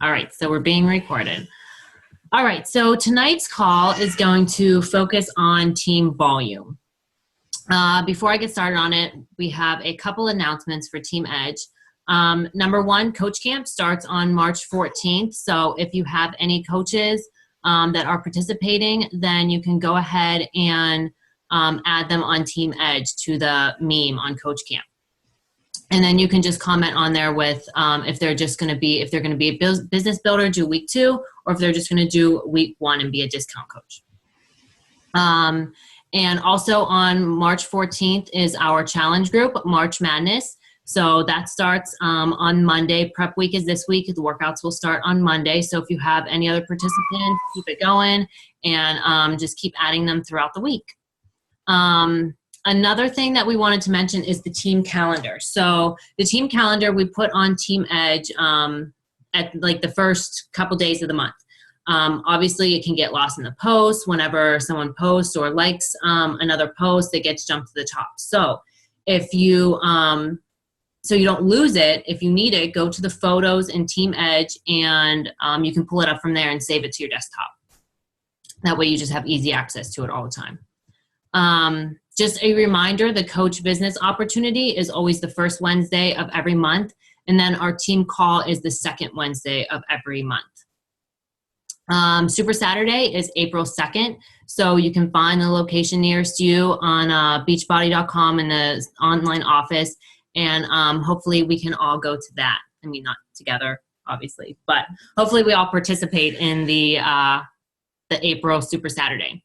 All right, so we're being recorded. All right, so tonight's call is going to focus on team volume. Before I get started on it, we have a couple announcements for Team Edge. Number one, Coach Camp starts on March 14th. So if you have any coaches that are participating, then you can go ahead and add them on Team Edge to the meme on Coach Camp. And then you can just comment on there with if they're going to be a business builder, do week 2, or if they're just going to do week 1 and be a discount coach. And also on March 14th is our challenge group, March Madness. So that starts on Monday. Prep week is this week. The workouts will start on Monday. So if you have any other participants, keep it going and just keep adding them throughout the week. Another thing that we wanted to mention is the team calendar. So the team calendar we put on Team Edge at like the first couple days of the month. Obviously, it can get lost in the post. Whenever someone posts or likes another post, it gets jumped to the top. So if you so you don't lose it, if you need it, go to the photos in Team Edge and you can pull it up from there and save it to your desktop. That way you just have easy access to it all the time. Just a reminder, the coach business opportunity is always the first Wednesday of every month. And then our team call is the second Wednesday of every month. Super Saturday is April 2nd. So you can find the location nearest you on beachbody.com in the online office. And hopefully we can all go to that. I mean, not together, obviously, but hopefully we all participate in the April Super Saturday.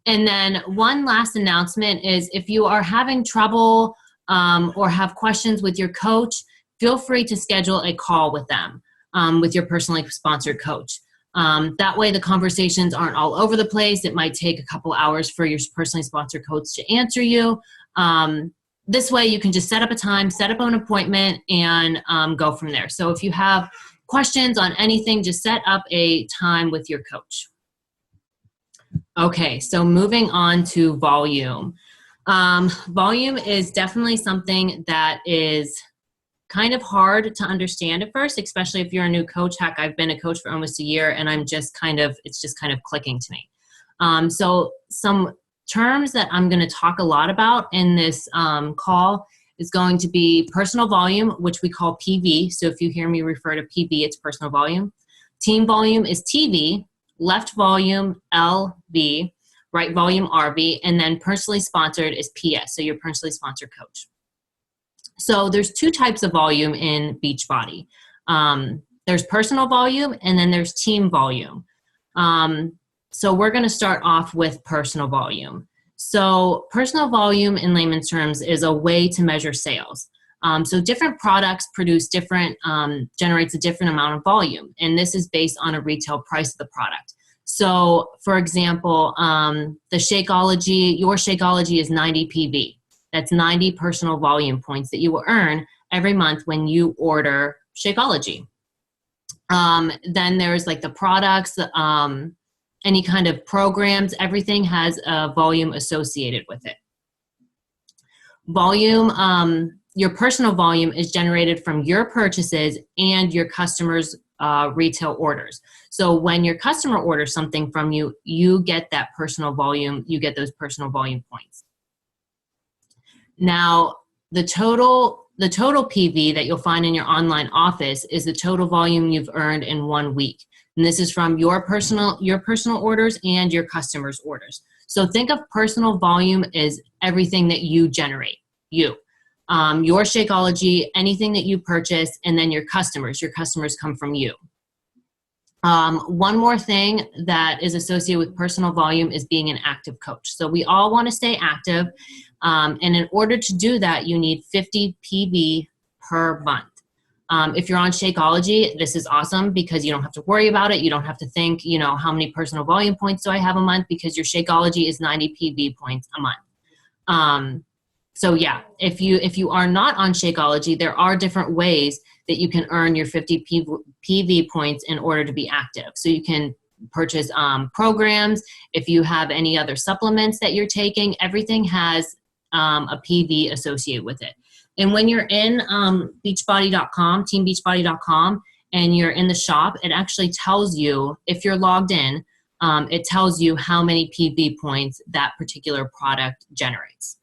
And then one last announcement is if you are having trouble or have questions with your coach, feel free to schedule a call with them, with your personally sponsored coach. That way the conversations aren't all over the place. It might take a couple hours for your personally sponsored coach to answer you. This way you can just set up a time, set up an appointment, and go from there. So if you have questions on anything, just set up a time with your coach. Okay, so moving on to volume. Volume is definitely something that is kind of hard to understand at first, especially if you're a new coach. Heck, I've been a coach for almost a year and it's just kind of clicking to me. So some terms that I'm going to talk a lot about in this call is going to be personal volume, which we call PV. So if you hear me refer to PV, it's personal volume. Team volume is TV. Left volume, LV, right volume, RV, and then personally sponsored is PS, so your personally sponsored coach. So there's 2 types of volume in Beachbody. There's personal volume, and then there's team volume. So we're going to start off with personal volume. So personal volume in layman's terms is a way to measure sales. So different products produce different, generates a different amount of volume. And this is based on a retail price of the product. So for example, the Shakeology, your Shakeology is 90 PV. That's 90 personal volume points that you will earn every month when you order Shakeology. Then there's like the products, any kind of programs, everything has a volume associated with it. Volume, your personal volume is generated from your purchases and your customers' retail orders. So when your customer orders something from you, you get that personal volume, you get those personal volume points. Now, the total PV that you'll find in your online office is the total volume you've earned in 1 week. And this is from your personal orders and your customers' orders. So think of personal volume as everything that you generate, your Shakeology, anything that you purchase, and then your customers come from you. One more thing that is associated with personal volume is being an active coach. So we all want to stay active. And in order to do that, you need 50 PV per month. If you're on Shakeology, this is awesome because you don't have to worry about it. You don't have to think, how many personal volume points do I have a month, because your Shakeology is 90 PV points a month. So yeah, if you are not on Shakeology, there are different ways that you can earn your 50 PV points in order to be active. So you can purchase programs. If you have any other supplements that you're taking, everything has a PV associated with it. And when you're in beachbody.com, teambeachbody.com, and you're in the shop, it actually tells you, if you're logged in, it tells you how many PV points that particular product generates.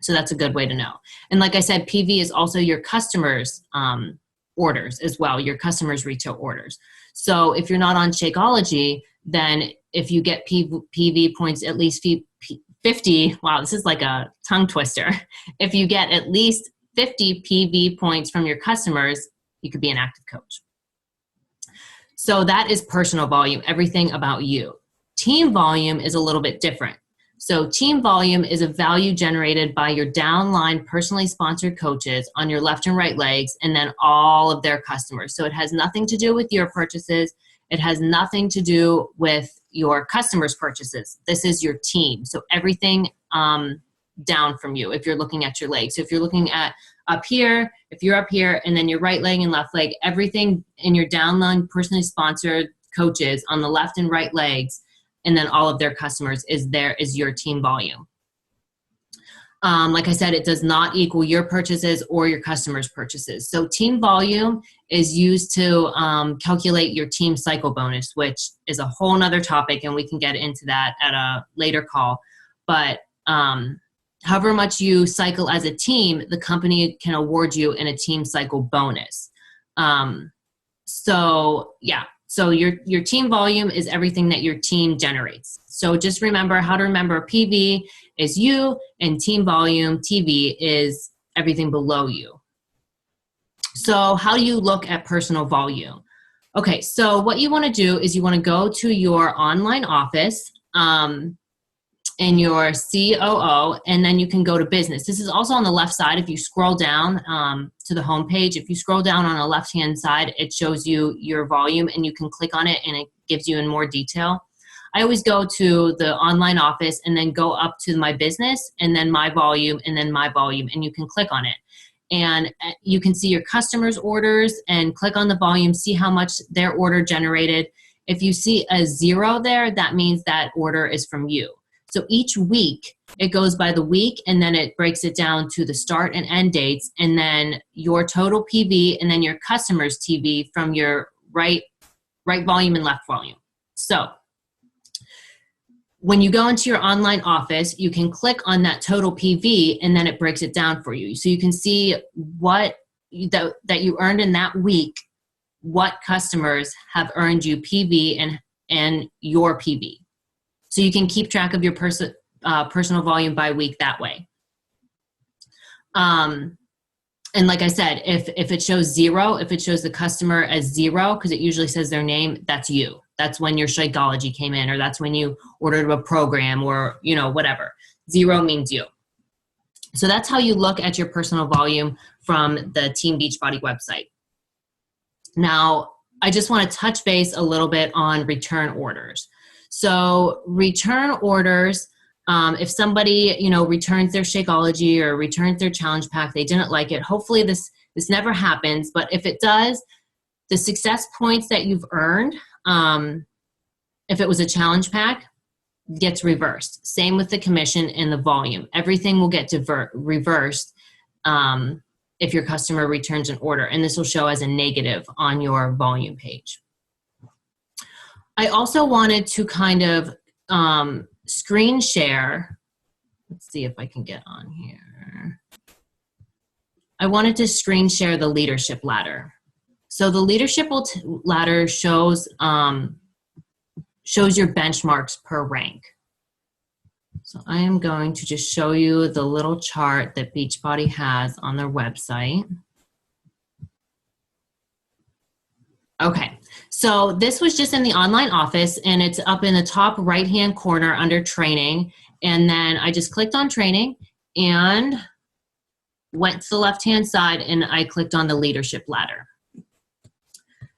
So that's a good way to know. And like I said, PV is also your customers' orders as well, your customers' retail orders. So if you're not on Shakeology, then if you get PV points, at least 50, wow, this is like a tongue twister. If you get at least 50 PV points from your customers, you could be an active coach. So that is personal volume, everything about you. Team volume is a little bit different. So team volume is a value generated by your downline personally sponsored coaches on your left and right legs, and then all of their customers. So it has nothing to do with your purchases. It has nothing to do with your customers' purchases. This is your team. So everything down from you if you're looking at your legs. So if you're looking at up here, if you're up here, and then your right leg and left leg, everything in your downline personally sponsored coaches on the left and right legs, and then all of their customers is your team volume. Like I said, it does not equal your purchases or your customers' purchases. So team volume is used to calculate your team cycle bonus, which is a whole nother topic, and we can get into that at a later call. But however much you cycle as a team, the company can award you in a team cycle bonus. So your team volume is everything that your team generates. So just remember how to remember PV is you, and team volume, TV, is everything below you. So how do you look at personal volume? Okay, so what you want to do is you want to go to your online office in your COO, and then you can go to business. This is also on the left side. If you scroll down to the home page, if you scroll down on the left-hand side, it shows you your volume, and you can click on it, and it gives you in more detail. I always go to the online office and then go up to my business, and then my volume, and then my volume, and you can click on it. And you can see your customers' orders and click on the volume, see how much their order generated. If you see a 0 there, that means that order is from you. So each week, it goes by the week, and then it breaks it down to the start and end dates, and then your total PV, and then your customer's TV from your right volume and left volume. So when you go into your online office, you can click on that total PV, and then it breaks it down for you. So you can see what that you earned in that week, what customers have earned you PV and your PV. So you can keep track of your personal volume by week that way. And like I said, if it shows 0, if it shows the customer as 0, because it usually says their name, that's you. That's when your Shakeology came in, or that's when you ordered a program, or whatever. 0 means you. So that's how you look at your personal volume from the Team Beachbody website. Now, I just want to touch base a little bit on return orders. So return orders, if somebody, returns their Shakeology or returns their challenge pack, they didn't like it. Hopefully this never happens, but if it does, the success points that you've earned, if it was a challenge pack, gets reversed. Same with the commission and the volume. Everything will get reversed if your customer returns an order, and this will show as a negative on your volume page. I also wanted to kind of screen share. Let's see if I can get on here. I wanted to screen share the leadership ladder. So the leadership ladder shows your benchmarks per rank. So I am going to just show you the little chart that Beachbody has on their website. Okay, so this was just in the online office, and it's up in the top right-hand corner under training. And then I just clicked on training and went to the left-hand side, and I clicked on the leadership ladder.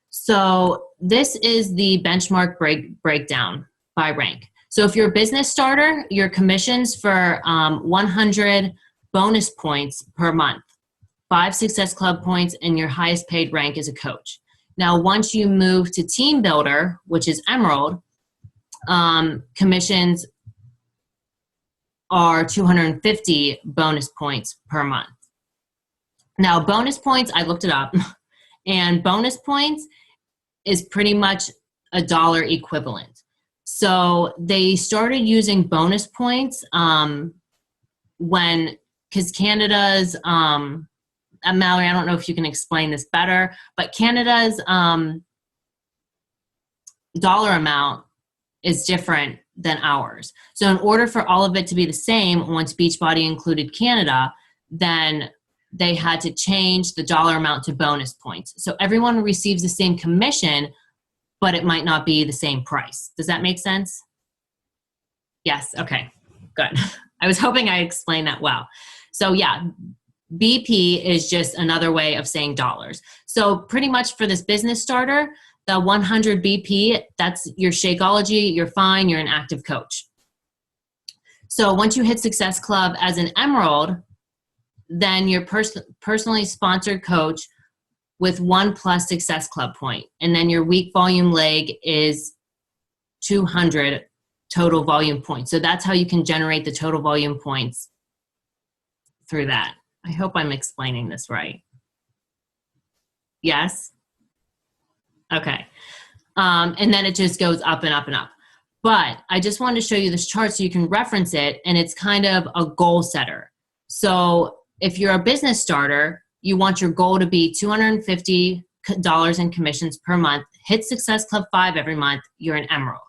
So this is the benchmark breakdown by rank. So if you're a business starter, your commissions for 100 bonus points per month, 5 Success Club points, and your highest paid rank is a coach. Now, once you move to Team Builder, which is Emerald, commissions are 250 bonus points per month. Now, bonus points, I looked it up, And bonus points is pretty much a dollar equivalent. So they started using bonus points because Canada's, Mallory, I don't know if you can explain this better, but Canada's dollar amount is different than ours. So in order for all of it to be the same, once Beachbody included Canada, then they had to change the dollar amount to bonus points. So everyone receives the same commission, but it might not be the same price. Does that make sense? Yes. Okay, good. I was hoping I explained that well. So yeah, BP is just another way of saying dollars. So pretty much for this business starter, the 100 BP, that's your Shakeology, you're fine, you're an active coach. So once you hit Success Club as an Emerald, then you're personally sponsored coach with 1+ Success Club point. And then your week volume leg is 200 total volume points. So that's how you can generate the total volume points through that. I hope I'm explaining this right. Yes? Okay. And then it just goes up and up and up. But I just wanted to show you this chart so you can reference it, and it's kind of a goal setter. So if you're a business starter, you want your goal to be $250 in commissions per month. Hit Success Club 5 every month. You're an Emerald.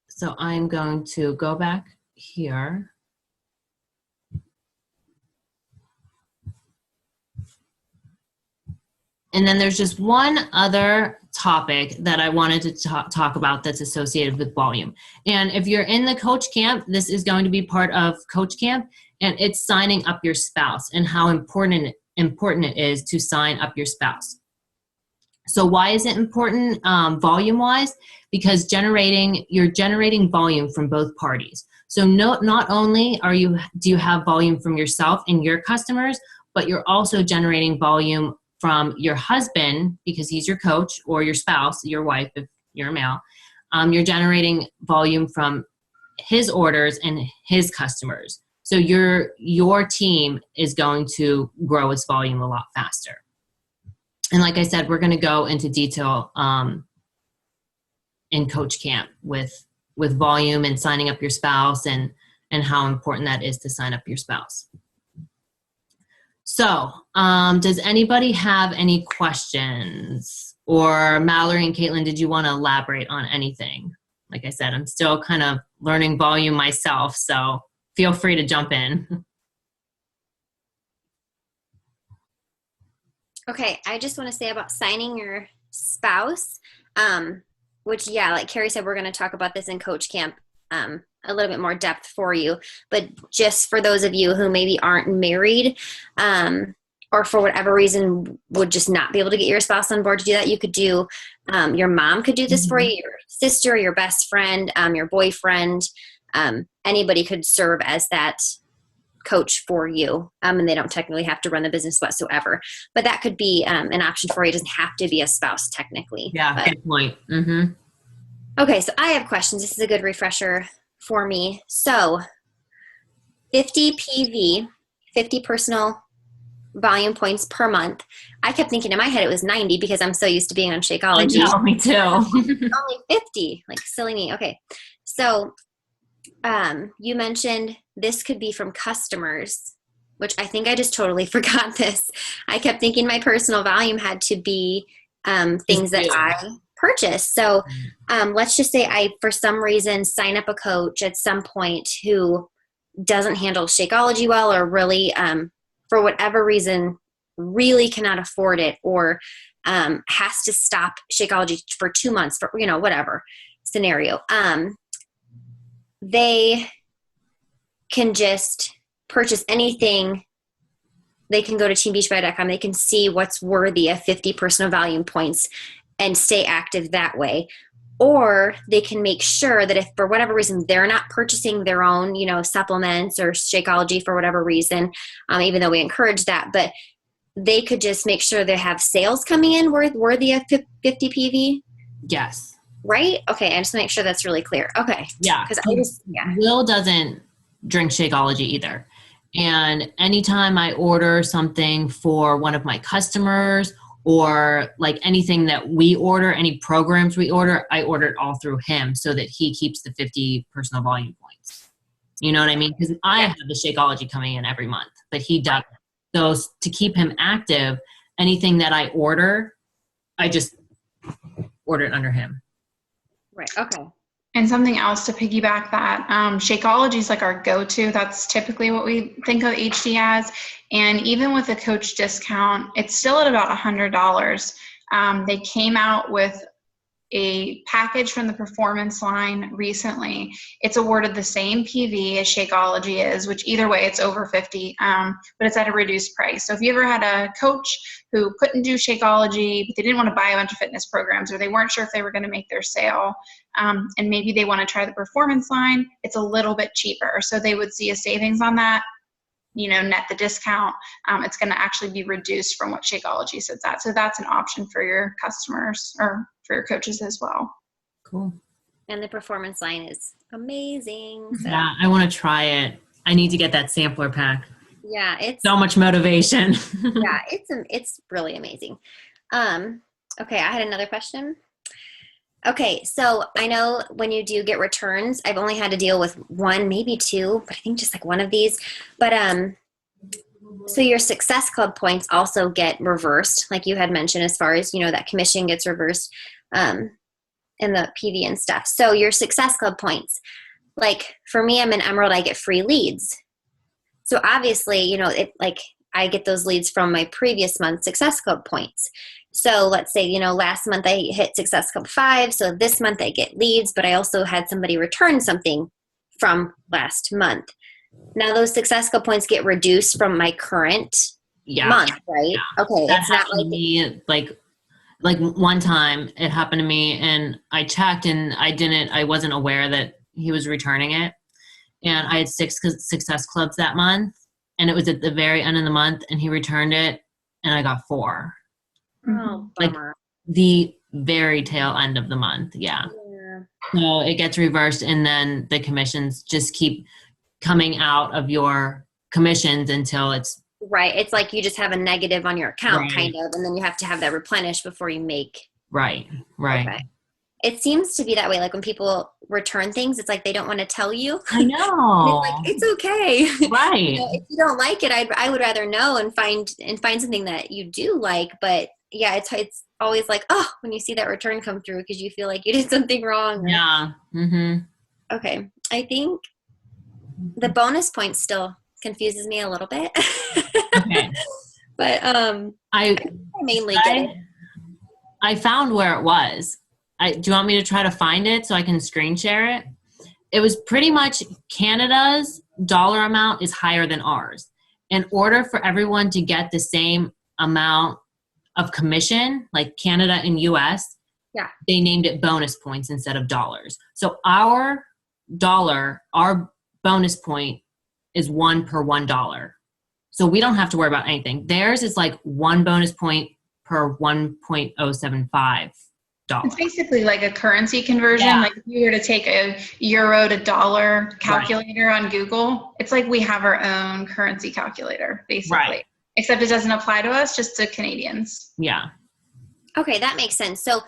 So I'm going to go back here. And then there's just one other topic that I wanted to talk about that's associated with volume. And if you're in the coach camp, this is going to be part of coach camp, and it's signing up your spouse and how important it is to sign up your spouse. So why is it important volume-wise? Because you're generating volume from both parties. So not only do you have volume from yourself and your customers, but you're also generating volume from your husband, because he's your coach, or your spouse, your wife, if you're a male. You're generating volume from his orders and his customers. So your team is going to grow its volume a lot faster. And like I said, we're going to go into detail in Coach Camp with volume and signing up your spouse and how important that is to sign up your spouse. So, does anybody have any questions? Or Mallory and Caitlin, did you want to elaborate on anything? Like I said, I'm still kind of learning volume myself, so feel free to jump in. Okay, I just want to say about signing your spouse, which, yeah, like Carrie said, we're going to talk about this in Coach Camp a little bit more depth for you. But just for those of you who maybe aren't married or for whatever reason would just not be able to get your spouse on board to do that, you could do, your mom could do this for you, your sister, your best friend, your boyfriend, anybody could serve as that coach for you, and they don't technically have to run the business whatsoever. But that could be an option for you. It doesn't have to be a spouse technically. Yeah, good point. Mm-hmm. Okay, so I have questions. This is a good refresher for me. So 50 PV, 50 personal volume points per month. I kept thinking in my head it was 90 because I'm so used to being on Shakeology. I know, me too. Only 50, like silly me. Okay, so you mentioned this could be from customers, which I think I just totally forgot this. I kept thinking my personal volume had to be things that I purchase. So let's just say I, for some reason, sign up a coach at some point who doesn't handle Shakeology well, or really, for whatever reason, really cannot afford it, or has to stop Shakeology for 2 months, for whatever scenario. They can just purchase anything. They can go to teambeachbody.com. They can see what's worthy of 50 personal volume points and stay active that way. Or they can make sure that if for whatever reason they're not purchasing their own, supplements or Shakeology for whatever reason, even though we encourage that, but they could just make sure they have sales coming in worthy of 50 PV. Yes. Right? Okay, I just make sure that's really clear. Okay. Yeah. Because Will doesn't drink Shakeology either. And anytime I order something for one of my customers or like anything that we order, any programs we order, I order it all through him so that he keeps the 50 personal volume points. You know what I mean? Because I have the Shakeology coming in every month, but he doesn't. So to keep him active, anything that I order, I just order it under him. Right. Okay. And something else to piggyback that, Shakeology is like our go-to. That's typically what we think of HD as. And even with a coach discount, it's still at about $100. They came out with a package from the performance line recently. It's awarded the same PV as Shakeology is, which either way it's over 50, but it's at a reduced price. So if you ever had a coach who couldn't do Shakeology, but they didn't want to buy a bunch of fitness programs, or they weren't sure if they were going to make their sale, and maybe they want to try the performance line, it's a little bit cheaper. So they would see a savings on that, net the discount. It's going to actually be reduced from what Shakeology sits at. So that's an option for your customers or for your coaches as well. Cool. And the performance line is amazing. So. Yeah, I want to try it. I need to get that sampler pack. Yeah, it's so much motivation. yeah, it's really amazing. Okay, I had another question. Okay, so I know when you do get returns, I've only had to deal with one, maybe two, but I think just like one of these. But so your Success Club points also get reversed, like you had mentioned, as far as that commission gets reversed, and the PV and stuff. So your Success Club points, like for me, I'm an Emerald, I get free leads. So obviously, I get those leads from my previous month's Success Club points. So let's say, last month I hit Success Club 5. So this month I get leads, but I also had somebody return something from last month. Now those Success Club points get reduced from my current month, right? Yeah. Okay. That it's not like me, like one time it happened to me and I checked and I wasn't aware that he was returning it. And I had 6 Success Clubs that month, and it was at the very end of the month, and he returned it, and I got 4. Oh, bummer. Like the very tail end of the month, yeah. So it gets reversed, and then the commissions just keep coming out of your commissions until it's right. It's like you just have a negative on your account, kind of, and then you have to have that replenished before you make. Right. Okay. It seems to be that way. Like when people return things, it's like they don't want to tell you. I know. It's okay. Right. If you don't like it, I would rather know and find something that you do like. But yeah, it's always like, oh, when you see that return come through because you feel like you did something wrong. Yeah. Mm-hmm. Okay. I think the bonus point still confuses me a little bit. Okay. But I mainly get it. I found where it was. Do you want me to try to find it so I can screen share it? It was pretty much Canada's dollar amount is higher than ours. In order for everyone to get the same amount of commission, like Canada and US, they named it bonus points instead of dollars. So our bonus point is 1 per $1. So we don't have to worry about anything. Theirs is like 1 bonus point per 1.075. It's basically like a currency conversion. Yeah. Like if you were to take a euro to dollar calculator on Google, it's like we have our own currency calculator, basically. Right. Except it doesn't apply to us, just to Canadians. Yeah. Okay, that makes sense. So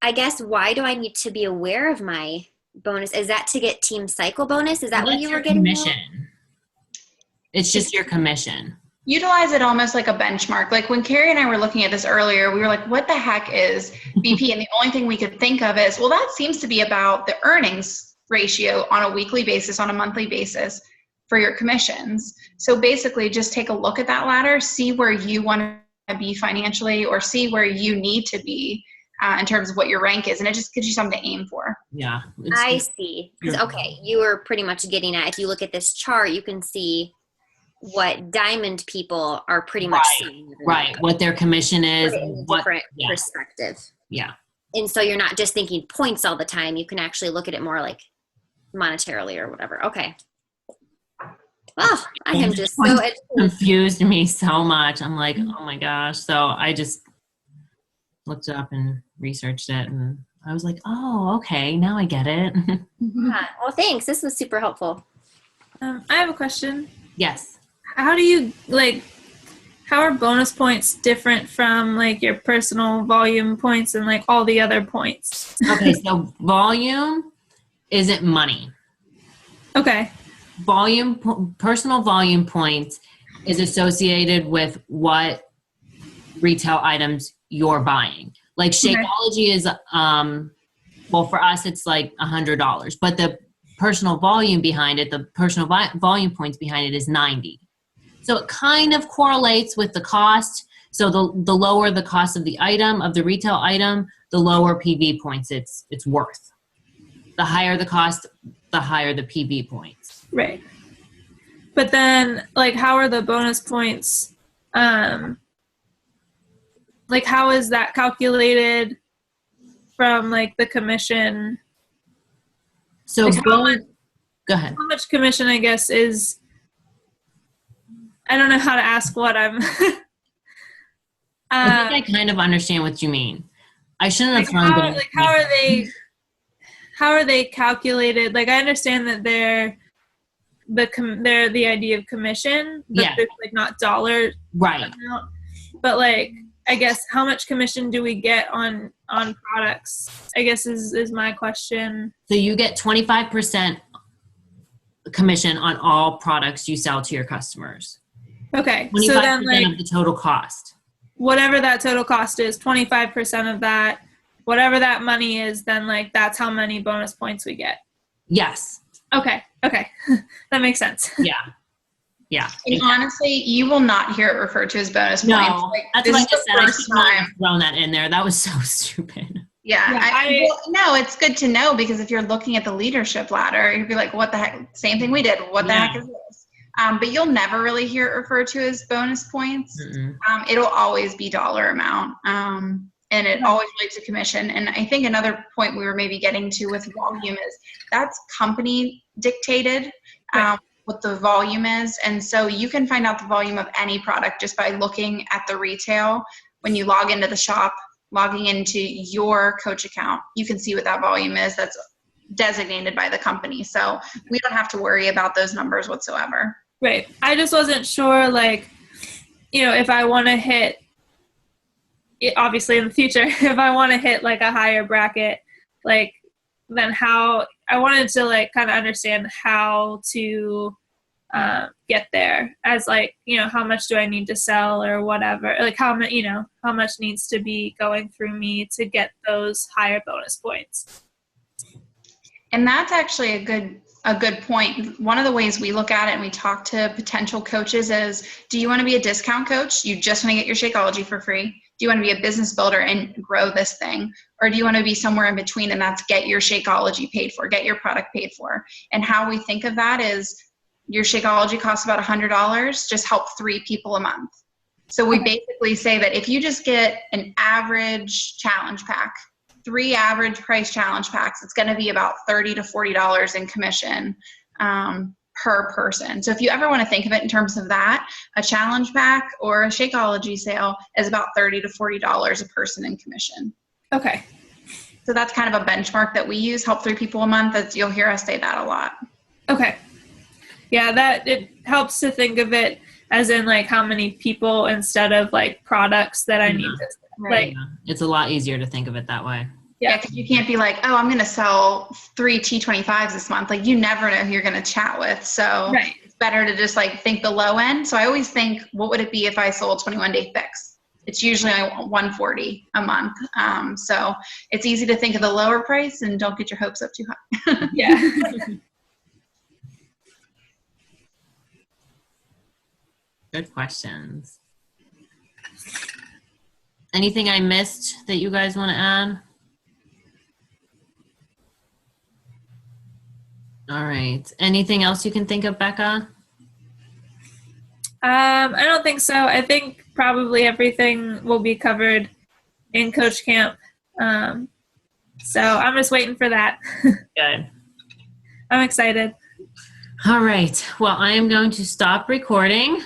I guess why do I need to be aware of my bonus? Is that to get Team Cycle bonus? Is that what you were getting? Commission. It's just your commission. Utilize it almost like a benchmark. Like when Carrie and I were looking at this earlier, we were like, what the heck is BP? And the only thing we could think of is, well, that seems to be about the earnings ratio on a weekly basis, on a monthly basis for your commissions. So basically just take a look at that ladder, see where you want to be financially, or see where you need to be in terms of what your rank is. And it just gives you something to aim for. Yeah. I see. Okay. You were pretty much getting at, if you look at this chart, you can see what diamond people are pretty much seeing. Right. What their commission is. In a different perspective. Yeah. And so you're not just thinking points all the time. You can actually look at it more like monetarily or whatever. Okay. Well, I am just so educated. Confused me so much. I'm like, oh my gosh. So I just looked it up and researched it, and I was like, oh, okay. Now I get it. Yeah. Well, thanks. This was super helpful. I have a question. Yes. how do you like, how are bonus points different from like your personal volume points and like all the other points? Okay, so volume isn't money. Okay. Personal volume points is associated with what retail items you're buying. Like Shakeology is, well, for us, it's like $100, but the personal volume behind it, the personal volume points behind it is 90. So it kind of correlates with the cost. So the lower the cost of the item, of the retail item, the lower PV points it's worth. The higher the cost, the higher the PV points. Right. But then, like, how are the bonus points, like, how is that calculated from, like, the commission? So like go ahead. How much commission, I guess, is, I don't know how to ask what I'm... I think I kind of understand what you mean. I shouldn't have thrown how, like, how are they calculated? Like, I understand that they're the idea of commission, but Yeah. it's like not dollar Right. amount. But like, I guess how much commission do we get on products? I guess is my question. So you get 25% commission on all products you sell to your customers. Okay, 25% so then like of the total cost. whatever that total cost is, 25% of that, whatever that money is, then like that's how many bonus points we get. Yes. Okay, that makes sense. Yeah. And honestly, you will not hear it referred to as bonus points. No, Like, that's this what I is just the said. I first should not time. have thrown that in there. That was so stupid. Yeah, no, it's good to know, because if you're looking at the leadership ladder, you'd be like, what the heck? Same thing we did. What the heck is this? But you'll never really hear it referred to as bonus points. It'll always be dollar amount. And it always relates to commission. And I think another point we were maybe getting to with volume is that's company dictated. What the volume is. And so you can find out the volume of any product just by looking at the retail. When you log into the shop, logging into your Coach account, you can see what that volume is that's designated by the company. So we don't have to worry about those numbers whatsoever. Right. I just wasn't sure, like, you know, if I want to hit, obviously in the future, if I want to hit like a higher bracket, like, then how, I wanted to like kind of understand how to get there, as like, you know, how much do I need to sell or whatever, like how much, you know, how much needs to be going through me to get those higher bonus points. And that's actually a good point. One of the ways we look at it and we talk to potential coaches is, do you want to be a discount coach? You just want to get your Shakeology for free? Do you want to be a business builder and grow this thing? Or do you want to be somewhere in between, and that's get your Shakeology paid for, get your product paid for? And how we think of that is, your Shakeology costs about $100, just help 3 people a month. So we basically say that if you just get an average challenge pack, 3 average price challenge packs, it's going to be about $30 to $40 in commission per person. So if you ever want to think of it in terms of that, a challenge pack or a Shakeology sale is about $30 to $40 a person in commission. Okay. So that's kind of a benchmark that we use, help 3 people a month. As you'll hear us say that a lot. Okay. Yeah, that it helps to think of it as in like how many people instead of like products that I need to, like, it's a lot easier to think of it that way. Yeah, because you can't be like, oh, I'm going to sell 3 T25s this month. Like, you never know who you're going to chat with. So it's better to just like think the low end. So I always think, what would it be if I sold 21-day fix? It's usually $140 a month. So it's easy to think of the lower price and don't get your hopes up too high. Yeah. Good questions. Anything I missed that you guys want to add? All right. Anything else you can think of, Becca? I don't think so. I think probably everything will be covered in Coach Camp. So I'm just waiting for that. Good. I'm excited. All right. Well, I am going to stop recording.